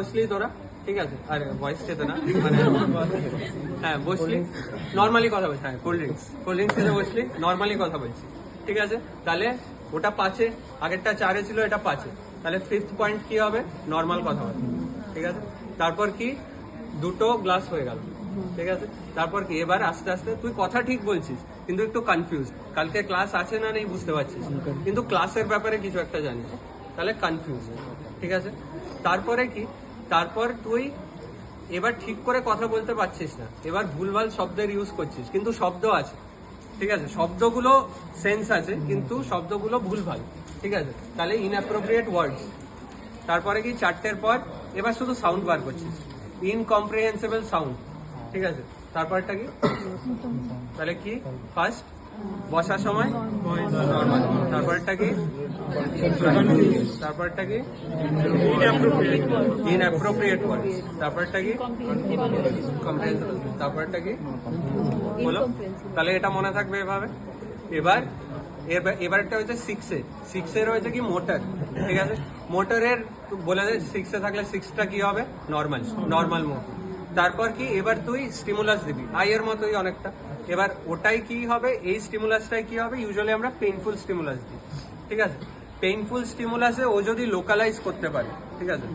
বসলি তোরা, ঠিক আছে? আরে ভয়েস খেতে না, মানে হ্যাঁ বসলি, নর্মালি কথা বলছি। হ্যাঁ কোল্ড ড্রিঙ্কস খেতে বসলি, নর্মালি কথা বলছি, ঠিক আছে? তাহলে ওটা 5-এ, আগেরটা 4-এ ছিল, এটা 5-এ। তাহলে ফিফথ পয়েন্ট কি হবে? নর্মাল কথা বলা, ঠিক আছে? তারপর কি, দুটো গ্লাস হয়ে গেল, ঠিক আছে? তারপর কি, এবার আস্তে আস্তে তুই কথা ঠিক বলছিস কিন্তু একটু কনফিউজ, কালকে ক্লাস আছে না নেই বুঝতে পারছিস, কিন্তু ক্লাসের ব্যাপারে কিছু একটা জানিস, তাহলে কনফিউজ, ঠিক আছে? তারপরে কি, তারপর তুই এবার ঠিক করে কথা বলতে পারছিস না, এবার ভুলভাল শব্দের ইউজ করছিস, কিন্তু শব্দ আছে, ঠিক আছে? শব্দগুলো সেন্স আছে কিন্তু শব্দগুলো ভুলভাল, ঠিক আছে? তাহলে ইনঅ্যাপ্রোপ্রিয়েট ওয়ার্ডস। তারপরে কি, 4টের পর এবার শুধু সাউন্ড বার করছিস, ইনকম্প্রিহেন্সিবল সাউন্ড, ঠিক আছে? তারপরটা কি, তাহলে কি, ফার্স্ট বসার সময় নর্মাল, তারপরটা কি, তারপরটা কি, ইনঅ্যাপ্রোপ্রিয়েট ওয়ার্ডস, তারপরটা কি, কম্প্রিহেন্সিবল, তারপরটা কি বলো, তাহলে এটা মনে থাকবে এভাবে। এবার এবারটা হচ্ছে 6-এ রয়েছে কি, মোটর, ঠিক আছে? মোটরের বলে দে 6-এ থাকলে 6টা কি হবে, নর্মাল মোটর। তারপর কি, এবার তুই স্টিমুলাস দিবি, আইয়ের মতোই অনেকটা। এবার ওটাই কি হবে, এই স্টিমুলাসটাই কি হবে, ইউজুয়ালি আমরা পেইনফুল স্টিমুলাস দিই, ঠিক আছে? পেইনফুল স্টিমুলাসে ও যদি লোকালাইজ করতে পারে, ঠিক আছে?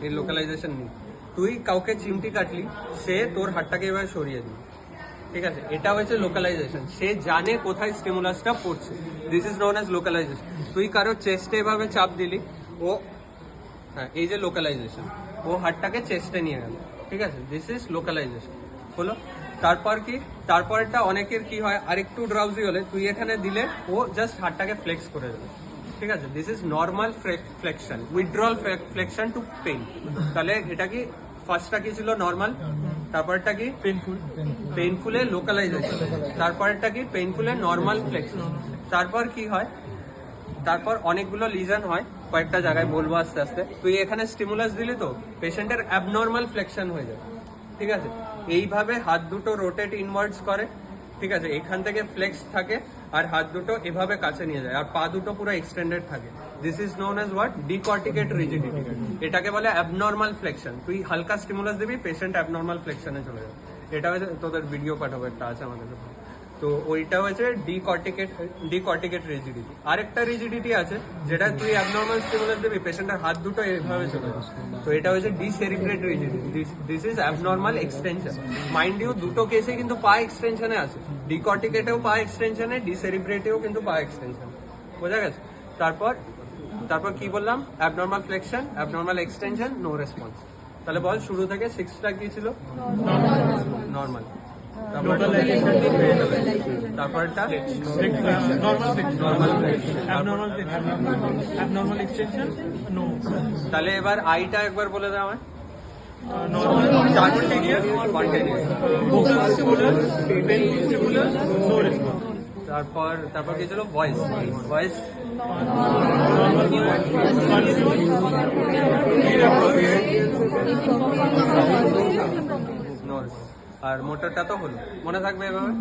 এই লোকালাইজেশন নেই, তুই কাউকে চিমটি কাটলি, সে তোর হাতটাকে এবার সরিয়ে দিবি, ঠিক আছে? এটা হচ্ছে লোকালাইজেশন, সে জানে কোথায় স্টিমুলাসটা পড়ছে, this is known as localisation. তুই কারো চেস্টে এভাবে চাপ দিলি, ও হ্যাঁ, এই যে লোকালাইজেশন, ও হাতটাকে চেস্টে নিয়ে গেল, ঠিক আছে? দিস ইজ লোকালাইজেশন হলো। তারপর কি, তারপরটা অনেকের কি হয়, আরেকটু ড্রাউজি হলে তুই এখানে দিলে ও জাস্ট হাতটাকে ফ্লেক্স করে দেবে, ঠিক আছে? This is normal flexion, withdrawal flexion to pain. তাহলে এটা কি, ফার্স্টটা কি ছিল, নর্মাল, তারপরটা কি, পেইনফুলে লোকালাইজেশন, তারপরটা কি, পেইনফুলে নর্মাল ফ্লেকশন। তারপর কি হয়, তারপর অনেকগুলো লিজন হয়, কয়েকটা জায়গায় বলবো আস্তে আস্তে। তুই এখানে স্টিমুলাস দিলি তো পেশেন্টের অ্যাবনর্মাল ফ্লেকশন হয়ে যায়, ঠিক আছে? এইভাবে হাত দুটো রোটেট ইনওয়ার্ডস করে, ঠিক আছে? এখান থেকে ফ্লেক্স থাকে আর হাত দুটো এভাবে কাছে নিয়ে যায় আর পা দুটো পুরো এক্সটেন্ডেড থাকে। This is known as what, decorticate rigidity. এটাকে বলে অ্যাবনর্মাল ফ্লেকশন। তুই হালকা স্টিমুলাস দিবি, পেশেন্ট অ্যাবনর্মাল ফ্লেকশনে চলে যাবে। এটা হচ্ছে তোদের ভিডিও পাঠাবো, একটা আছে আমাদের, তো ওইটা হচ্ছে ডিকর্টিকেট রিজিডিটি। আরেকটা রিজিডিটি আছে যেটা তুই অ্যাবনর্মাল স্টিমুলাস দিবি, পেশেন্টের হাত দুটো এভাবে চলে যাবে, তো এটা হচ্ছে decerebrate rigidity. This is abnormal extension. Mind you, দুটো কেসে কিন্তু পা এক্সটেনশনে আছে, ডিকর্টিকেটেও পা এক্সটেনশনে, ডিসেরিব্রেটেও কিন্তু পা এক্সটেনশন, বোঝা গেছে? তারপর কি বললাম, abnormal flexion, abnormal extension, no response. তাহলে বল শুরু থেকে 6টা কি ছিল, নর্মাল, তারপরটা তাহলে এবার আইটা একবার বলে দাও আমায়। তারপর কি ছিল, ভয়েস আর মোটরটা তো হলো, মনে থাকবে এভাবে।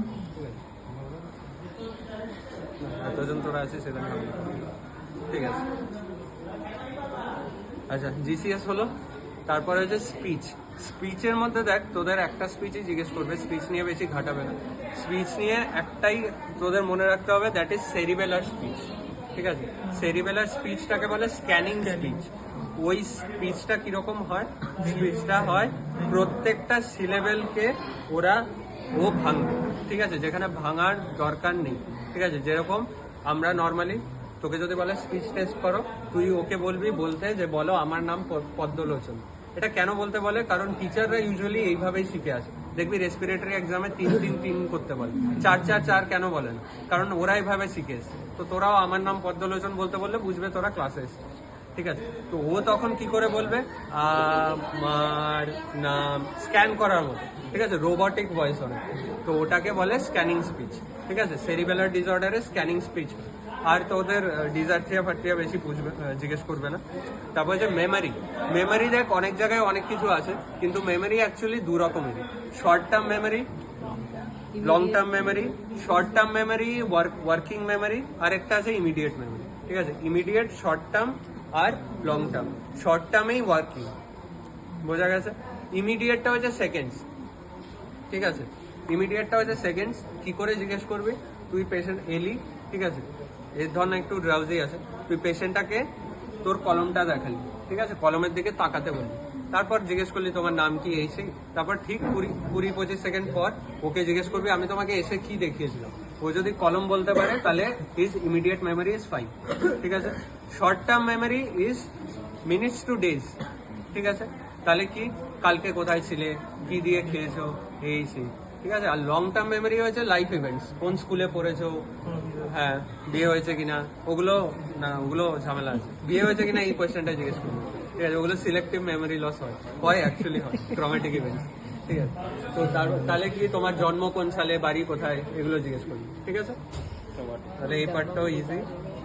এতজন তোরা আছে সেখানে, ঠিক আছে? আচ্ছা, জিসিএস হলো। তারপরে হচ্ছে স্পিচের মধ্যে দেখ, তোদের একটা স্পিচই জিজ্ঞেস করবে, স্পিচ নিয়ে বেশি ঘাটাবে না। স্পিচ নিয়ে একটাই তোদের মনে রাখতে হবে, দ্যাট ইজ সেরিবেলার স্পিচ, ঠিক আছে? সেরিবেলার স্পিচটাকে বলে স্ক্যানিং স্পিচ। ওই স্পিচটা কিরকম হয়, স্পিচটা হয় প্রত্যেকটা সিলেবেলকে ও ভাঙবে, ঠিক আছে? যেখানে ভাঙার দরকার নেই, ঠিক আছে? যেরকম আমরা নর্মালি তোকে যদি বলে স্পিচ টেস্ট করো, তুই ওকে বলতে যে বলো আমার নাম পদ্মলোচন। এটা কেন বলতে বলে, কারণ টিচাররা ইউজুয়ালি এইভাবেই শিখে আসে। দেখবি রেসপিরেটরি এক্সামে 3-3-3 করতে বলে, 4-4-4 কেন বলে না, কারণ ওরা এইভাবে শিখে এসছে। তো তোরাও আমার নাম পদ্মলোচন বলতে বললে বুঝবে তোরা ক্লাসে এসছে, ঠিক আছে? তো ও তখন কি করে বলবে, আমার নাম, স্ক্যান করার মতো, ঠিক আছে? রোবটিক ভয়েস অনেক, তো ওটাকে বলে স্ক্যানিং স্পিচ, ঠিক আছে? সেরিবেলার ডিসঅর্ডারে স্ক্যানিং স্পিচ। আর তোদের ডিজার্থিয়া ফাট্রিয়া বেশি জিজ্ঞেস করবে না। তারপর যে মেমোরি দেখ, অনেক জায়গায় অনেক কিছু আছে, কিন্তু মেমোরি অ্যাকচুয়ালি দু রকমেরই, short term memory, long term memory. Short term memory working memory, আর একটা আছে ইমিডিয়েট মেমোরি, ঠিক আছে? ইমিডিয়েট, শর্ট টার্ম আর লং টার্ম। শর্ট টার্মেই ওয়ার্কিং, বোঝা গেছে? ইমিডিয়েটটা হচ্ছে সেকেন্ডস, ঠিক আছে? ইমিডিয়েটটা হচ্ছে সেকেন্ডস। কি করে জিজ্ঞেস করবি? তুই পেশেন্ট এলি, ঠিক আছে, এর ধর না একটু ড্রাউজি আছে, তুই পেশেন্টটাকে তোর কলমটা দেখালি, ঠিক আছে, কলমের দিকে তাকাতে বললি, তারপর জিজ্ঞেস করলি তোমার নাম কি, এই সেই, তারপর ঠিক 20-25 সেকেন্ড পর ওকে জিজ্ঞেস করবি আমি তোমাকে এসে কি দেখিয়েছিলাম। ও যদি কলম বলতে পারে তাহলে his immediate memory is fine, ঠিক আছে? Short term memory is minutes to days, ঠিক আছে? তাহলে কি কালকে কোথায় ছিলে, কি দিয়ে খেয়েছো, এই সেই, ঠিক আছে? আর লং টার্ম মেমোরি হয়েছে লাইফ ইভেন্টস, কোন স্কুলে পড়েছো, হ্যাঁ বিয়ে হয়েছে কিনা, ওগুলো না, ওগুলো ঝামেলা আছে। বিয়ে হয়েছে কিনা এই কোয়েশ্চেনটা জিজ্ঞেস করবো, ঠিক আছে? ওগুলো সিলেক্টিভ মেমোরি লস হয় অ্যাকচুয়ালি হয় ট্রমেটিক ইভেন্টস, ঠিক আছে? তো তাহলে কি তোমার জন্ম কোন সালে, বাড়ি কোথায়, এগুলো জিজ্ঞেস করবি, ঠিক আছে? তাহলে এই পার্টটাও ইজি।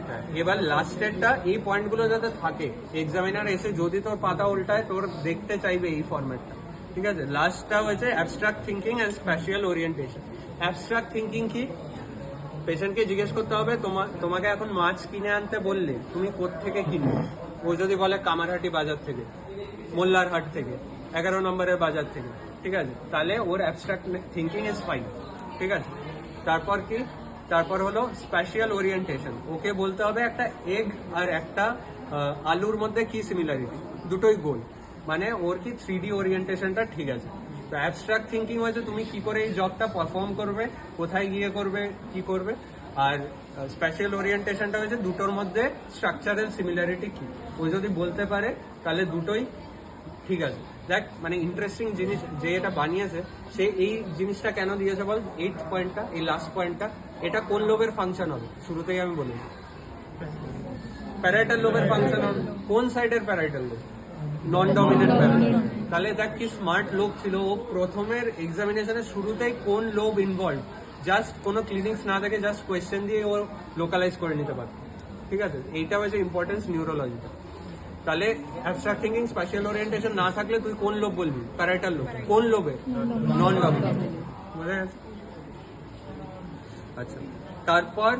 হ্যাঁ, এবার লাস্টেরটা, এই পয়েন্টগুলো যাতে থাকে, এক্সামিনার এসে যদি তোর পাতা উল্টায় তোর দেখতে চাইবে এই ফরম্যাটটা, ঠিক আছে? লাস্টটা হচ্ছে abstract thinking and spatial orientation. Abstract thinking কি? পেশেন্টকে জিজ্ঞেস করতে হবে তোমাকে এখন মাছ কিনে আনতে বললে তুমি কোত্থেকে কিনবে। ও যদি বলে কামারহাটি বাজার থেকে, মোল্লার হাট থেকে, 11 নম্বরের বাজার থেকে, ঠিক আছে, তাহলে ওর অ্যাবস্ট্রাক্ট থিঙ্কিং ইজ ফাইন, ঠিক আছে? তারপর কি? তারপর হলো স্প্যাশিয়াল ওরিয়েন্টেশন। ওকে বলতে হবে একটা এগ আর একটা আলুর মধ্যে কি সিমিলারিটি, দুটোই গোল, মানে ওর কি 3D ওরিয়েন্টেশনটা ঠিক আছে। তো অ্যাবস্ট্রাক্ট থিঙ্কিং হয়েছে তুমি কি করে এই জবটা পারফর্ম করবে, কোথায় গিয়ে করবে, কি করবে। আর স্পেশাল ওরিয়েন্টেশনটা হয়েছে দুটোর মধ্যে স্ট্রাকচারাল সিমিলারিটি কি। ও যদি বলতে পারে তাহলে দুটোই ঠিক আছে। দেখ মানে ইন্টারেস্টিং জিনিস, যে এটা বানিয়েছে সে এই জিনিসটা কেন দিয়েছে বল, 8th পয়েন্টটা, এই লাস্ট পয়েন্টটা, এটা কোন লোবের ফাংশন হবে শুরুতেই আমি বলি, প্যারাইটাল লোবের ফাংশন হবে। কোন সাইডের প্যারাইটাল লোব? নন ডমিনেন্ট প্যারাইটাল। তাহলে দেখ কি স্মার্ট লোক ছিল, ও প্রথমের এক্সামিনেশনের শুরুতেই কোন লোব ইনভলভ, জাস্ট কোনো ক্লিনিক্স না দেখে জাস্ট কোয়েশ্চেন দিয়ে ও লোকালাইজ করে নিতে পারত, ঠিক আছে? এইটা হচ্ছে ইম্পর্টেন্স নিউরোলজিটা। তাহলে অ্যাবস্ট্রাক্ট থিঙ্কিং স্পেশাল ওরিয়েন্টেশন না থাকলে তুই কোন লোব বলবি? Parietal lobe. কোন লোবে? নন ডমিনেন্ট। বুঝা গেছে? আচ্ছা, তারপর